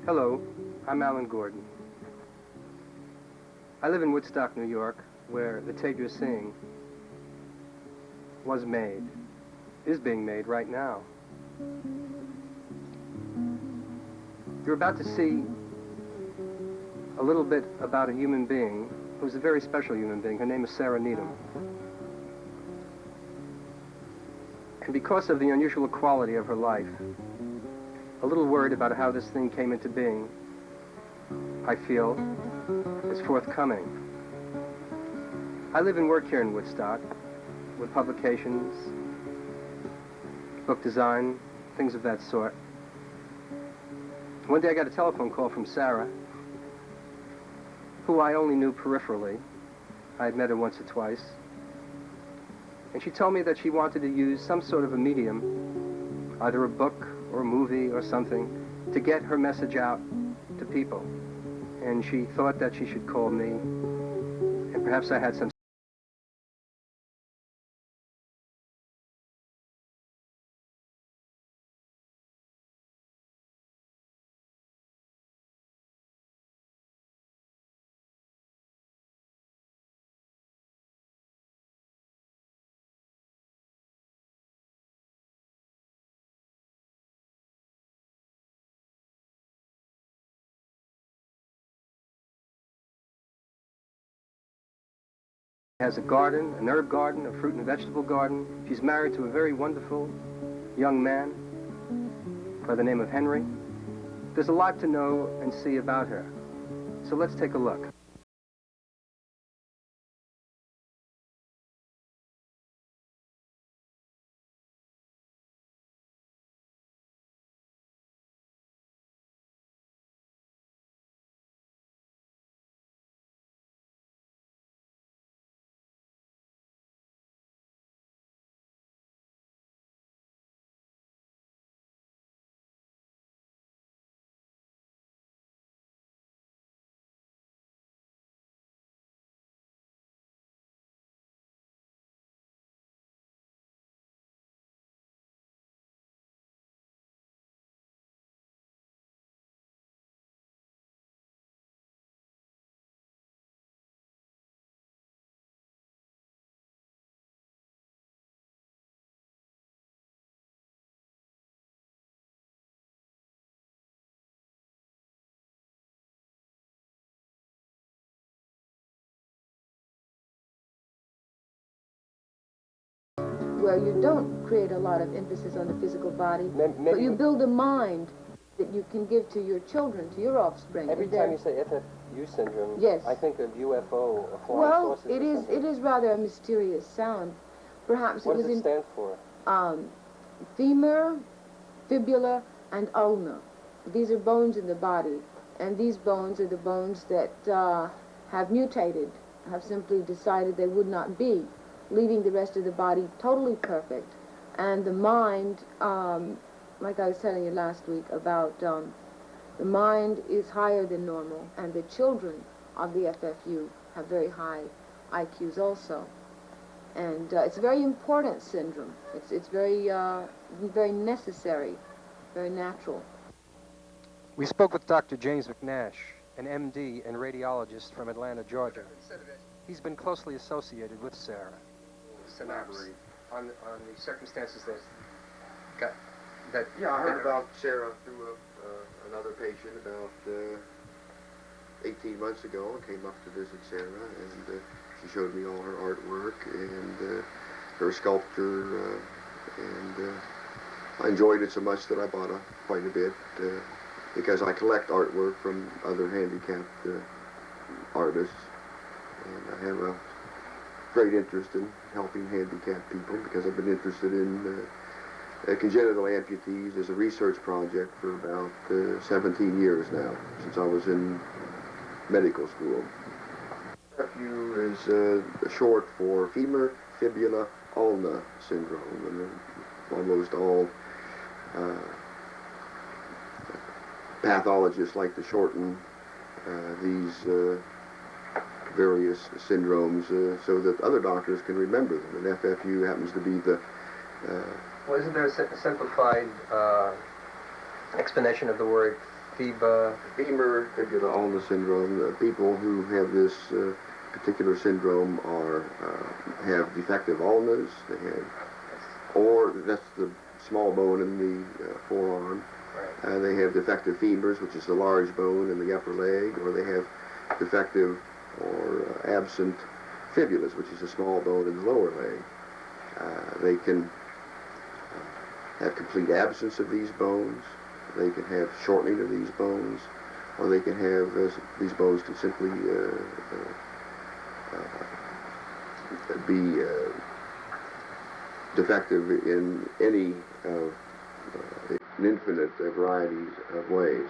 Hello, I'm Alan Gordon. I live in Woodstock, New York, where the tape you're seeing was made, is being made right now. You're about to see a little bit about a human being who's a very special human being. Her name is Sarah Needham. And because of the unusual quality of her life, a little word about how this thing came into being, I feel, is forthcoming. I live and work here in Woodstock with publications, book design, things of that sort. One day I got a telephone call from Sarah, who I only knew peripherally. I had met her once or twice. And she told me that she wanted to use some sort of a medium, either a book or a movie or something, to get her message out to people. And she thought that she should call me, and perhaps I had some has a garden, an herb garden, a fruit and vegetable garden. She's married to a very wonderful young man by the name of Henry. There's a lot to know and see about her. So let's take a look. Where you don't create a lot of emphasis on the physical body, but you build a mind that you can give to your children, to your offspring. Every time you say FFU syndrome, yes, I think of UFO or foreign well, sources. it is rather a mysterious sound. Perhaps what does it stand for? Femur, fibula, and ulna. These are bones in the body, and these bones are the bones that have mutated, have simply decided they would not be, leaving the rest of the body totally perfect. And the mind, like I was telling you last week about the mind is higher than normal, and the children of the FFU have very high IQs also. And it's a very important syndrome. It's very, very necessary, very natural. We spoke with Dr. James McNash, an MD and radiologist from Atlanta, Georgia. He's been closely associated with Sarah. Synapse on the circumstances that yeah, I heard about Sarah through another patient about 18 months ago. I came up to visit Sarah, and she showed me all her artwork and her sculpture, and I enjoyed it so much that I bought quite a bit because I collect artwork from other handicapped artists, and I have a great interest in helping handicapped people because I've been interested in congenital amputees as a research project for about 17 years now, since I was in medical school. FFU is short for femur fibula ulna syndrome, and almost all pathologists like to shorten these various syndromes so that other doctors can remember them. And FFU happens to be the... well, isn't there a simplified explanation of the word Femur fibula ulna syndrome. People who have this particular syndrome have defective ulnas. They have, or that's the small bone in the forearm. Right. They have defective femurs, which is the large bone in the upper leg, or they have defective or absent fibulas, which is a small bone in the lower leg. They can have complete absence of these bones. They can have shortening of these bones, or they can have these bones can simply be defective in any of an infinite varieties of ways.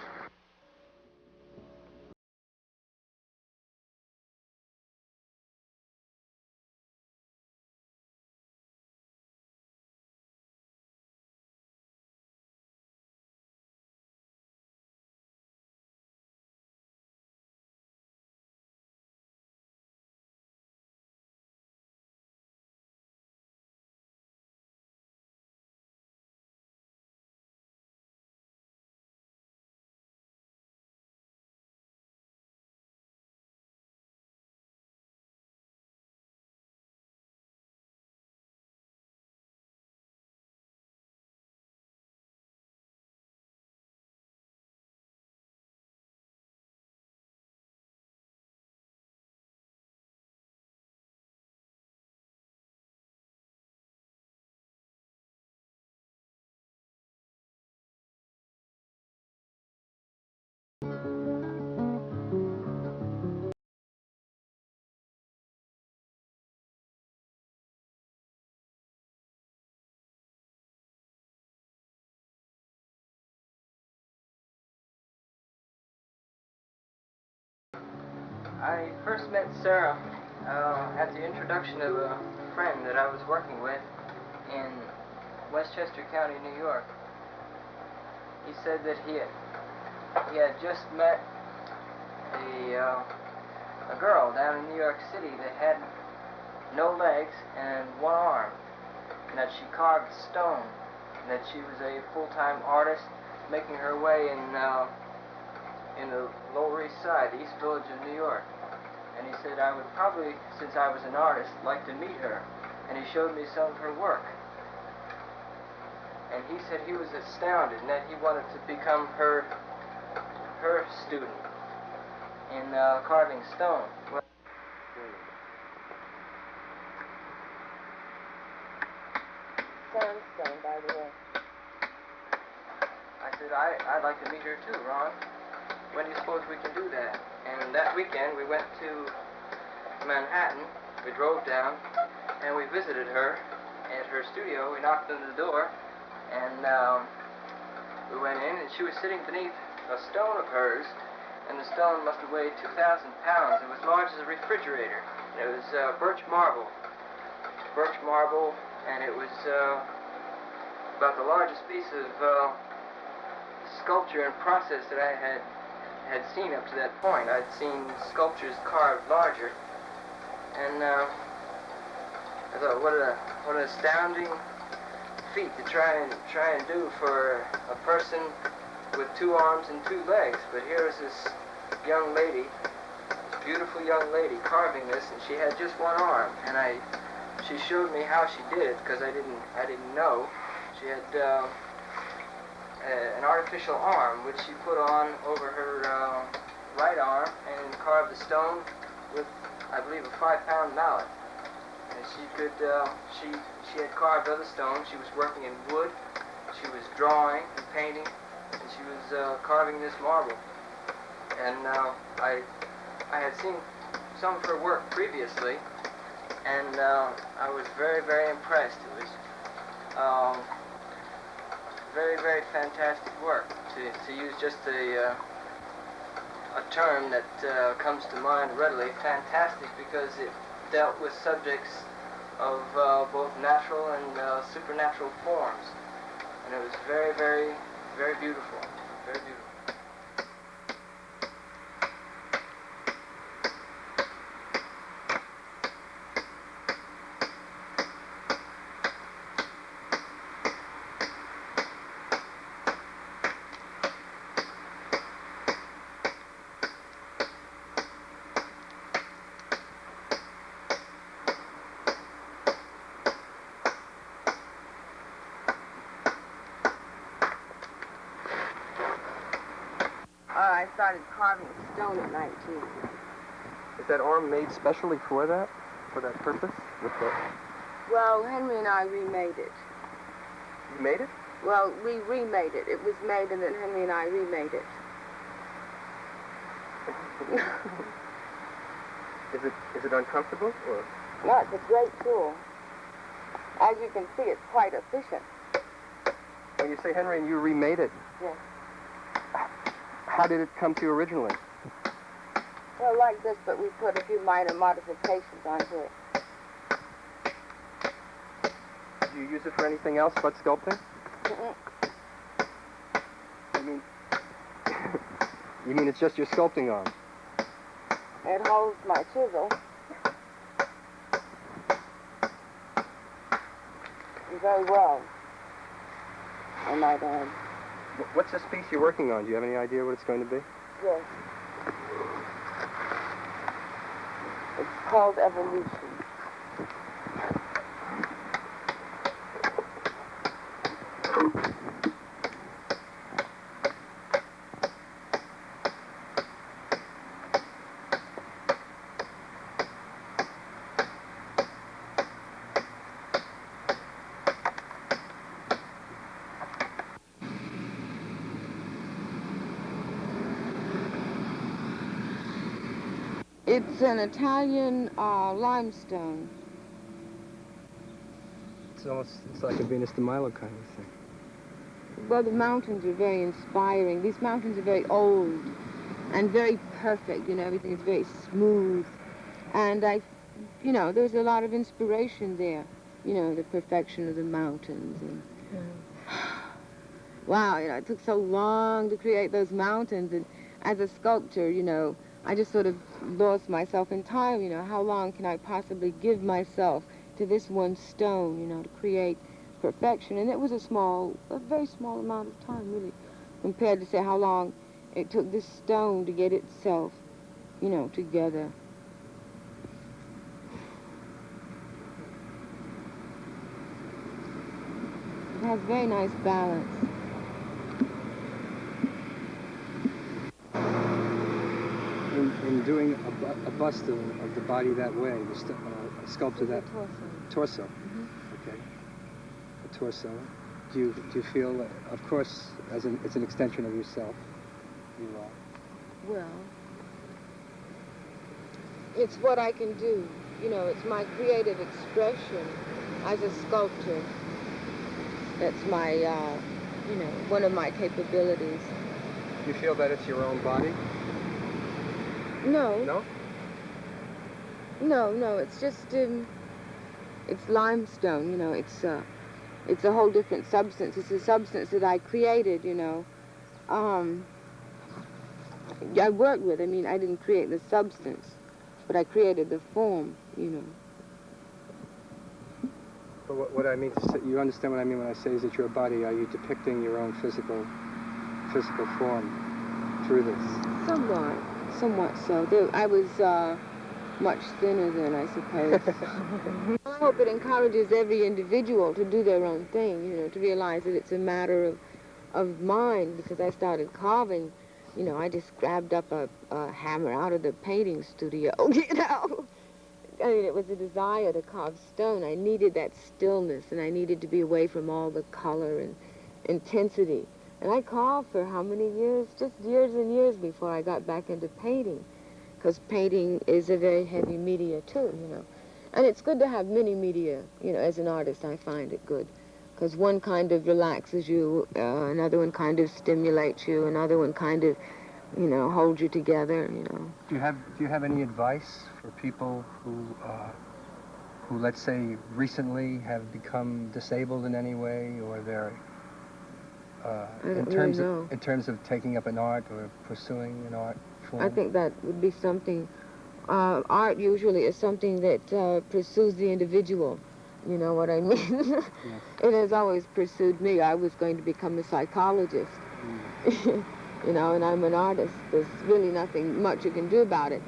I first met Sarah at the introduction of a friend that I was working with in Westchester County, New York. He said that he had just met a girl down in New York City that had no legs and one arm, and that she carved stone, and that she was a full-time artist making her way in the Lower East Side, the East Village of New York. And he said I would probably, since I was an artist, like to meet her. And he showed me some of her work. And he said he was astounded and that he wanted to become her student in carving stone. Sandstone, by the way. I said, I'd like to meet her too, Ron. When do you suppose we can do that? And that weekend we went to Manhattan. We drove down and we visited her at her studio. We knocked on the door and we went in, and she was sitting beneath a stone of hers, and the stone must have weighed 2,000 pounds. It was large as a refrigerator. And it was birch marble, and it was about the largest piece of sculpture and process that I had seen up to that point. I'd seen sculptures carved larger, and I thought, what an astounding feat to try and do for a person with 2 arms and 2 legs. But here is this young lady, this beautiful young lady, carving this, and she had just 1 arm. And she showed me how she did it, because I didn't know. She had an artificial arm, which she put on over her right arm and carved the stone with, I believe, a 5-pound mallet. And she could, she had carved other stones. She was working in wood. She was drawing and painting, and she was carving this marble. And I had seen some of her work previously, and I was very, very impressed. It was very, very fantastic work. To use just a term that comes to mind readily, fantastic, because it dealt with subjects of both natural and supernatural forms. And it was very, very, very beautiful. Very beautiful. I started carving stone at 19. Is that arm made specially for that purpose? Well, Henry and I remade it. You made it? Well, we remade it. It was made, and then Henry and I remade it. Is it uncomfortable or? No, it's a great tool. As you can see, it's quite efficient. When you say Henry and you remade it, Yes. how did it come to you originally? Well, like this, but we put a few minor modifications onto it. Do you use it for anything else but sculpting? Mm-mm. You mean it's just your sculpting arm? It holds my chisel. Very well, I might add. What's this piece you're working on? Do you have any idea what it's going to be? Yes. It's called Evolution. It's an Italian limestone. It's like a Venus de Milo kind of thing. Well, the mountains are very inspiring. These mountains are very old and very perfect. Everything is very smooth. And there's a lot of inspiration there. The perfection of the mountains. And wow, it took so long to create those mountains. And as a sculptor, I just sort of lost myself entirely. How long can I possibly give myself to this one stone, to create perfection? And it was a very small amount of time, really, compared to, say, how long it took this stone to get itself, together. It has very nice balance. In doing a bust of the body that way, a sculpture that torso. Mm-hmm. Okay, a torso. Do you feel, of course, it's an extension of yourself. You are. Well, it's what I can do. It's my creative expression as a sculptor. That's my, one of my capabilities. You feel that it's your own body? No. No? No, it's just, it's limestone, it's a whole different substance. It's a substance that I created, I worked with. I didn't create the substance, but I created the form, But what I mean to say, you understand what I mean when I say is that your body, are you depicting your own physical form through this? Somewhat so. I was much thinner then, I suppose. I hope it encourages every individual to do their own thing, to realize that it's a matter of mind. Because I started carving, I just grabbed up a hammer out of the painting studio, it was a desire to carve stone. I needed that stillness, and I needed to be away from all the color and intensity. And I carved for how many years? Just years and years before I got back into painting. Because painting is a very heavy media, too, And it's good to have many media, as an artist. I find it good. Because one kind of relaxes you, another one kind of stimulates you, another one kind of, holds you together, Do you have any advice for people who let's say, recently have become disabled in any way, or they're in terms of taking up an art or pursuing an art form? I think that would be something. Art usually is something that pursues the individual. You know what I mean? Yes. It has always pursued me. I was going to become a psychologist. And I'm an artist. There's really nothing much you can do about it.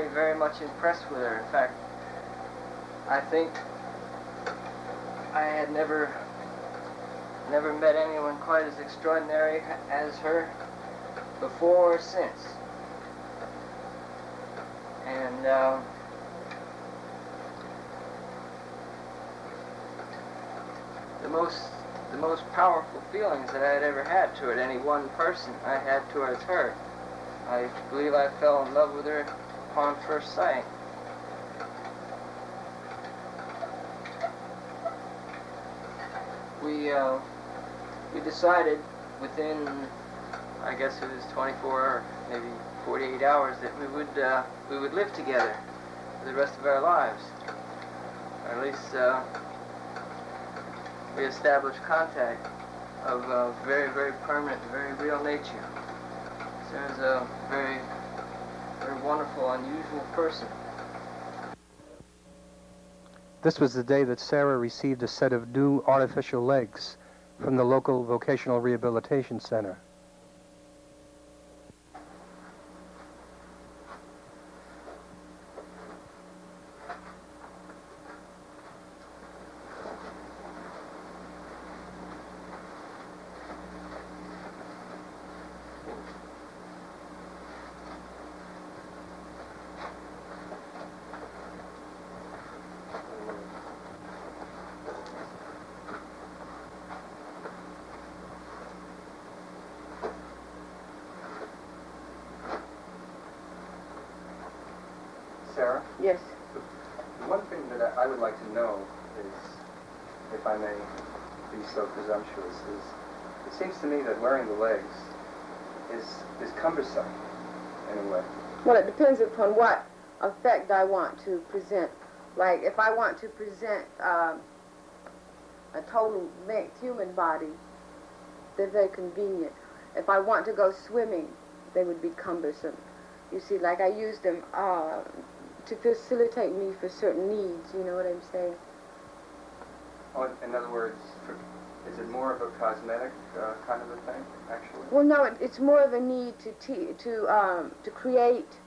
very, very much impressed with her. In fact, I think I had never met anyone quite as extraordinary as her before or since. And the most powerful feelings that I had ever had toward any one person I had towards her. I believe I fell in love with her upon first sight. We decided within, I guess it was 24 or maybe 48 hours, that we would live together for the rest of our lives. Or at least we established contact of a very, very permanent, very real nature. Sarah's a very, very wonderful, unusual person. This was the day that Sarah received a set of new artificial legs from the local vocational rehabilitation center. Sarah? Yes. The one thing that I would like to know is, if I may be so presumptuous, is it seems to me that wearing the legs is cumbersome in a way. Well, it depends upon what effect I want to present. Like, if I want to present a total length human body, they're very convenient. If I want to go swimming, they would be cumbersome. You see, like, I use them to facilitate me for certain needs, you know what I'm saying? Oh, in other words, is it more of a cosmetic kind of a thing, actually? Well, no, it's more of a need to create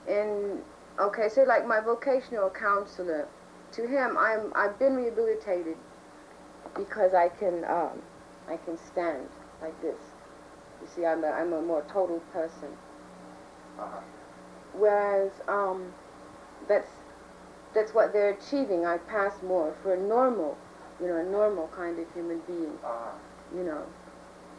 in, okay, say like my vocational counselor, to him, I've been rehabilitated because I can stand like this. You see, I'm a more total person. Uh-huh. Whereas that's what they're achieving. I pass more for a normal kind of human being. Uh-huh. You know.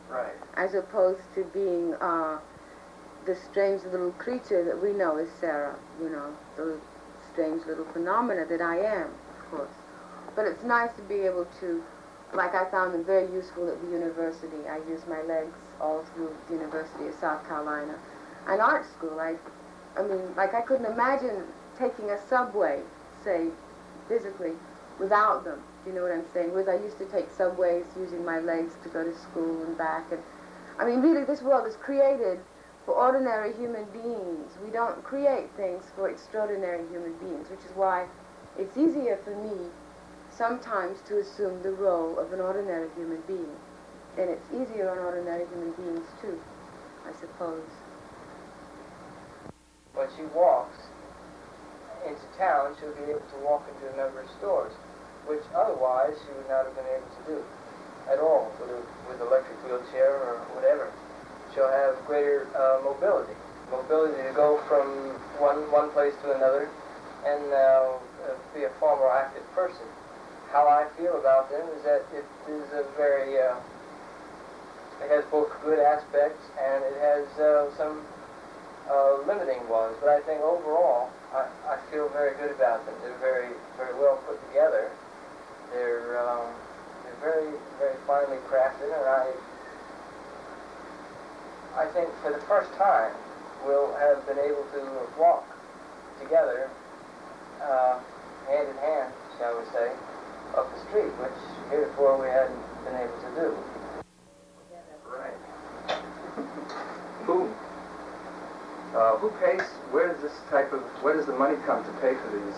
Right. As opposed to being the strange little creature that we know as Sarah. You know, the strange little phenomena that I am, of course. But it's nice to be able to, like, I found them very useful at the university. I used my legs all through the University of South Carolina. And art school, I mean, like, I couldn't imagine taking a subway, say, physically, without them. Do you know what I'm saying? Whereas I used to take subways using my legs to go to school and back. And I mean, really, this world is created for ordinary human beings. We don't create things for extraordinary human beings, which is why it's easier for me sometimes to assume the role of an ordinary human being. And it's easier on ordinary human beings, too, I suppose. When she walks into town, she'll be able to walk into a number of stores, which otherwise she would not have been able to do at all with electric wheelchair or whatever. She'll have greater mobility to go from one place to another, and be a far more active person. How I feel about them is that it is a very, it has both good aspects and it has some limiting ones, but I think overall I feel very good about them. They're very, very well put together. They're very, very finely crafted, and I think for the first time we'll have been able to walk together, hand in hand, shall we say, up the street, which heretofore we hadn't been able to do. Right. Who pays? Where does the money come to pay for these?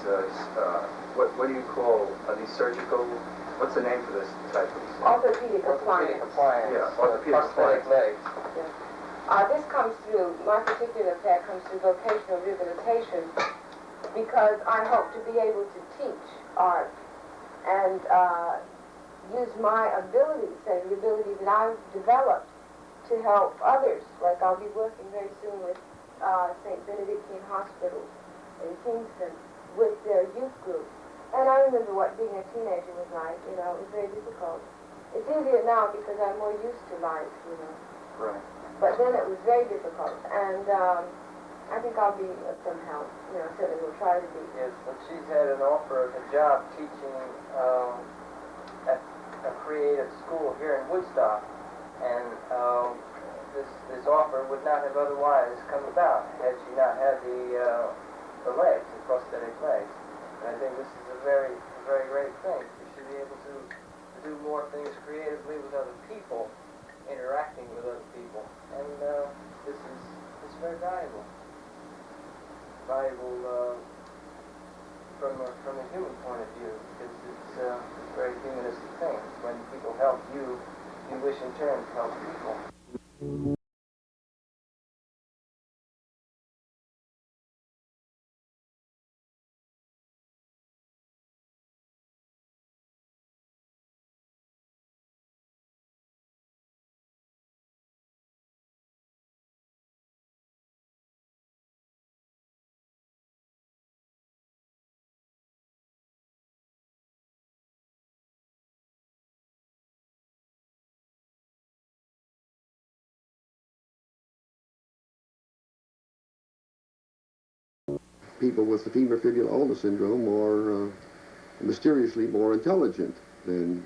What do you call these surgical? What's the name for this type of? Orthopedic appliance. Orthopedic appliance. Yeah, orthopedic prosthetic legs. Yeah. This comes through, my particular path comes through vocational rehabilitation because I hope to be able to teach art and use my abilities and the abilities that I've developed to help others. Like I'll be working very soon with St. Benedictine Hospital in Kingston with their youth group. And I remember what being a teenager was like, you know, it was very difficult. It's easier now because I'm more used to life, you know. Right. But then it was very difficult, and I think I'll be of some help, you know, certainly will try to be. Yes, but she's had an offer of a job teaching at a creative school here in Woodstock, and this offer would not have otherwise come about had she not had the legs, the prosthetic legs. And I think this is a very, very great thing. We should be able to do more things creatively with other people, interacting with other people, and this is very valuable. Valuable from a human point of view, because it's a very humanistic thing. When people help you, you wish in turn to help people. People with the femur fibula ulna syndrome are mysteriously more intelligent than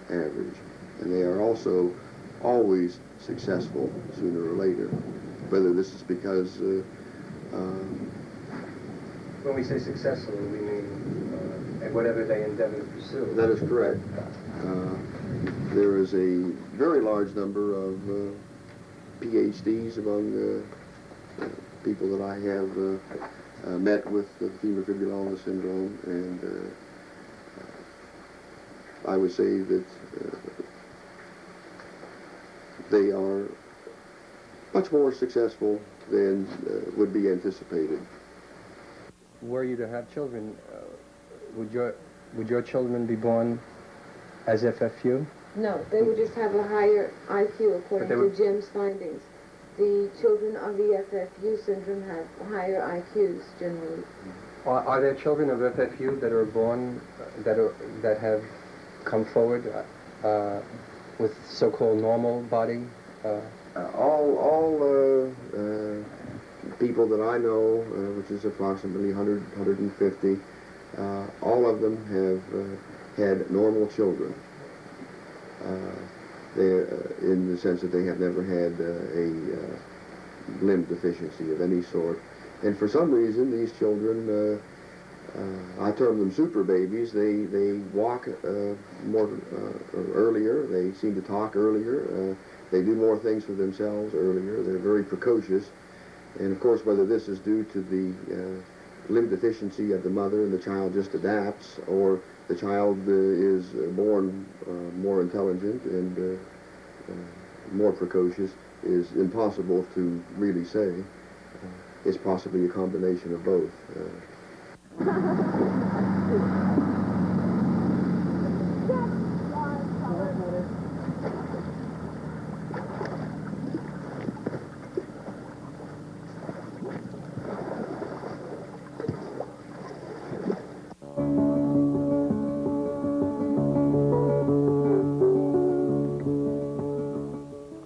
average, and they are also always successful sooner or later. Whether this is because When we say successful, we mean at whatever they endeavor to pursue. that is correct. There is a very large number of PhDs among people that I have met with the femur fibula ulna syndrome, and I would say that they are much more successful than would be anticipated. Were you to have children, would your children be born as FFU? No, they would just have a higher IQ according to Jim's findings. The children of the FFU syndrome have higher IQs generally. Are there children of FFU that are born, that have come forward with so-called normal body? All people that I know, which is approximately 100, 150, all of them have had normal children. In the sense that they have never had a limb deficiency of any sort. And for some reason, these children, I term them super babies. They walk more earlier. They seem to talk earlier. They do more things for themselves earlier. They're very precocious. And of course, whether this is due to the limb deficiency of the mother and the child just adapts, or the child is born more intelligent and more precocious, is impossible to really say. It's possibly a combination of both.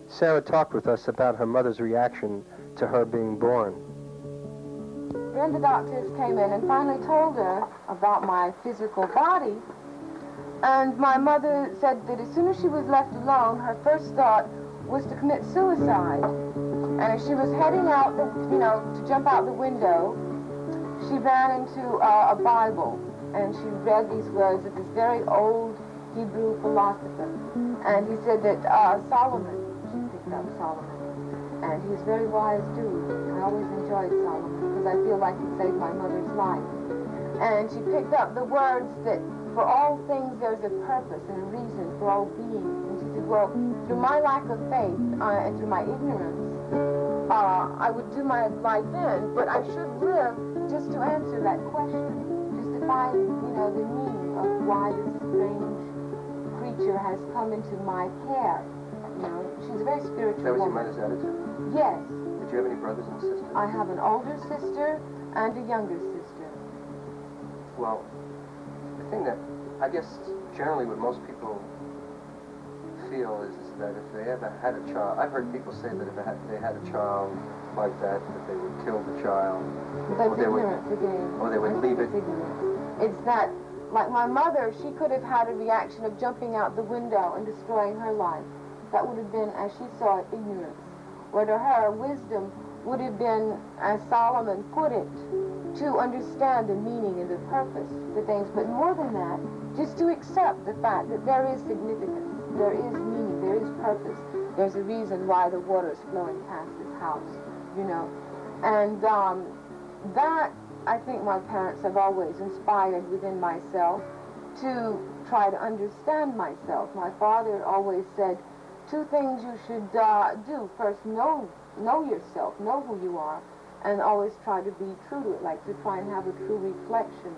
Sarah talked with us about her mother's reaction to her being born. Then the doctors came in and finally told her about my physical body. And my mother said that as soon as she was left alone, her first thought was to commit suicide. And as she was heading out, to jump out the window, she ran into a Bible. And she read these words of this very old Hebrew philosopher. And he said that Solomon, she picked up Solomon. And he's a very wise dude. I always enjoyed Solomon because I feel like he saved my mother's life. And she picked up the words that for all things there's a purpose and a reason for all beings. And she said, well, through my lack of faith and through my ignorance, I would do my life in, but I should live just to answer that question, just to find, the meaning of why this strange creature has come into my care. She's a very spiritual That was your woman. mother's attitude? Yes. Did you have any brothers and sisters? I have an older sister and a younger sister. Well, the thing that I guess generally what most people feel is that if they ever had a child, I've heard people say that if they had a child like that they would kill the child. That's ignorance again. Or they would leave it. It's ignorance. It's that, like my mother, she could have had a reaction of jumping out the window and destroying her life. That would have been, as she saw it, ignorance. Where to her, wisdom would have been, as Solomon put it, to understand the meaning and the purpose of things. But more than that, just to accept the fact that there is significance, there is meaning, there is purpose. There's a reason why the water is flowing past this house, And that, I think my parents have always inspired within myself to try to understand myself. My father always said, 2 things you should do. First, know yourself, know who you are, and always try to be true to it, like to try and have a true reflection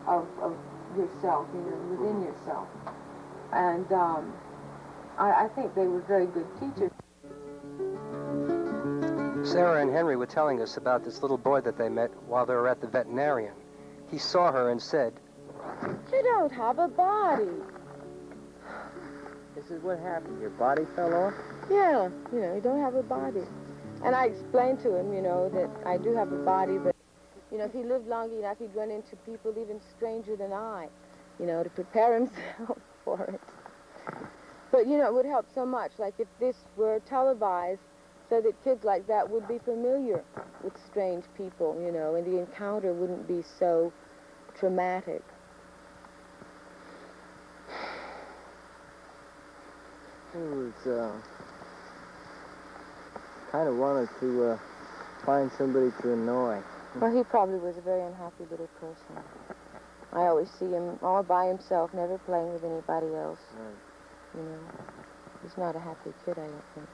of yourself, within yourself. And I think they were very good teachers. Sarah and Henry were telling us about this little boy that they met while they were at the veterinarian. He saw her and said, "You don't have a body." This is what happened. Your body fell off? Yeah, you don't have a body. And I explained to him, that I do have a body, but, if he lived long enough, he'd run into people even stranger than I, to prepare himself for it. But, it would help so much, like if this were televised, so that kids like that would be familiar with strange people, and the encounter wouldn't be so traumatic. He was, kind of wanted to find somebody to annoy. Well, he probably was a very unhappy little person. I always see him all by himself, never playing with anybody else. Right. He's not a happy kid, I don't think.